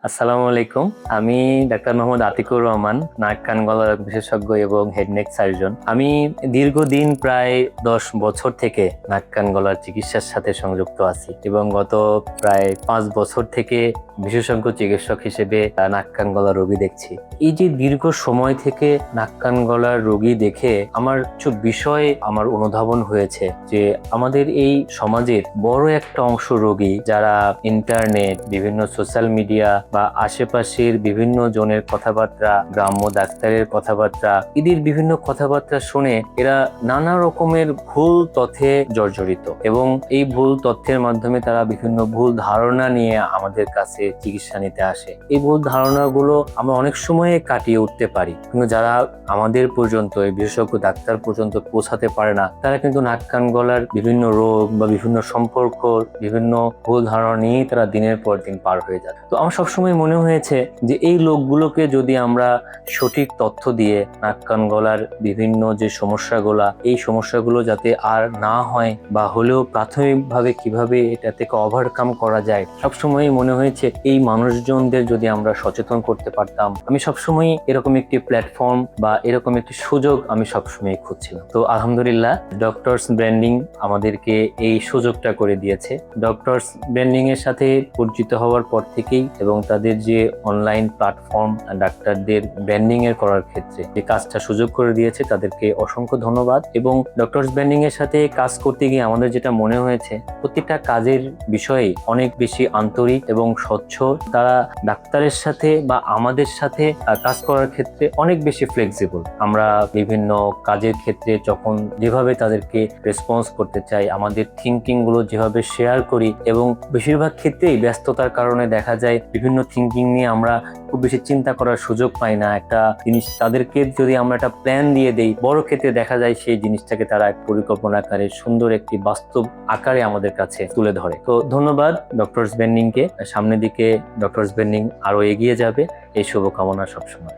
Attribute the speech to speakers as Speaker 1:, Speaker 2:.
Speaker 1: আসসালামু আলাইকুম। আমি ডাক্তার মোহাম্মদ আতিকুর রহমান, নাক কান গলার বিশেষজ্ঞ এবং হেড নেক সার্জন। আমি দীর্ঘদিন প্রায় 10 বছর থেকে নাক কান গলার চিকিৎসার সাথে সংযুক্ত আছি এবং গত প্রায় 5 বছর থেকে বিশেষজ্ঞ চিকিৎসক হিসেবে নাক কান গলার রোগী দেখছি। এই যে দীর্ঘ সময় থেকে নাক কান গলার রোগী দেখে আমার কিছু বিষয় আমার অনুধাবন হয়েছে যে আমাদের এই সমাজের বড় একটা অংশ রোগী যারা ইন্টারনেট, বিভিন্ন সোশ্যাল মিডিয়া বা আশেপাশের বিভিন্ন জনের কথাবার্তা, গ্রাম্য ডাক্তারের কথাবার্তা, এদের বিভিন্ন কথাবার্তা শুনে এরা নানা রকমের ভুল তথ্যে জর্জরিত এবং এই ভুল তথ্যের মাধ্যমে তারা বিভিন্ন ভুল ধারণা নিয়ে আমাদের কাছে চিকিৎসা নিতে আসে। এই ভুল ধারণাগুলো আমরা অনেক সময় কাটিয়ে উঠতে পারি, কিন্তু যারা আমাদের পর্যন্ত এই বিশেষজ্ঞ ডাক্তার পর্যন্ত পৌঁছাতে পারে না, তারা কিন্তু নাক কান গলার বিভিন্ন রোগ বা বিভিন্ন সম্পর্ক, বিভিন্ন ভুল ধারণা নিয়েই তারা দিনের পর দিন পার হয়ে যায়। তো আমার সবসময় মনে হয়েছে যে এই লোকগুলোকে যদি আমরা সঠিক তথ্য দিয়ে নাক কান গলার বিভিন্ন যে সমস্যাগুলো, এই সমস্যাগুলো যাতে আর না হয় বা হলেও প্রাথমিকভাবে কিভাবে এটা থেকে ওভারকাম করা যায়, সবসময় মনে হয়েছে এই মানুষজনদের যদি আমরা সচেতন করতে পারতাম। আমি সবসময় এরকম একটি প্ল্যাটফর্ম বা এরকম একটি সুযোগ আমি সবসময় খুঁজছিলাম। তো আলহামদুলিল্লাহ ডক্টরস ব্র্যান্ডিং আমাদেরকে এই সুযোগটা করে দিয়েছে। ডক্টরস ব্র্যান্ডিং এর সাথে পরিচিত হওয়ার পর থেকেই এবং তাদের যে অনলাইন প্ল্যাটফর্ম ডাক্তারদের ব্র্যান্ডিং এর করার ক্ষেত্রে যে কাজটা সুযোগ করে দিয়েছে, তাদেরকে অসংখ্য ধন্যবাদ। এবং ডক্টরস ব্র্যান্ডিং এর সাথে কাজ করতে গিয়ে আমাদের যেটা মনে হয়েছে, প্রত্যেকটা কাজের বিষয়ে অনেক বেশি আন্তরিক এবং স্বচ্ছ। তারা ডাক্তারের সাথে বা আমাদের সাথে কাজ করার ক্ষেত্রে অনেক বেশি ফ্লেক্সিবল। আমরা বিভিন্ন কাজের ক্ষেত্রে যখন যেভাবে তাদেরকে রেসপন্স করতে চাই, আমাদের থিঙ্কিং গুলো যেভাবে শেয়ার করি, এবং বেশিরভাগ ক্ষেত্রেই ব্যস্ততার কারণে দেখা যায় বিভিন্ন থিঙ্কিং নিয়ে আমরা খুব বেশি চিন্তা করার সুযোগ পাই না। একটা জিনিস তাদেরকে যদি আমরা একটা প্ল্যান দিয়ে দেই, বড় ক্ষেত্রে দেখা যায় সেই জিনিসটাকে তারা এক পরিকল্পনা আকারে সুন্দর একটি বাস্তব আকারে আমাদের কাছে তুলে ধরে। তো ধন্যবাদ ডক্টরস ব্র্যান্ডিং কে। সামনের দিকে ডক্টরস ব্র্যান্ডিং আরো এগিয়ে যাবে, এই শুভকামনা সবসময়।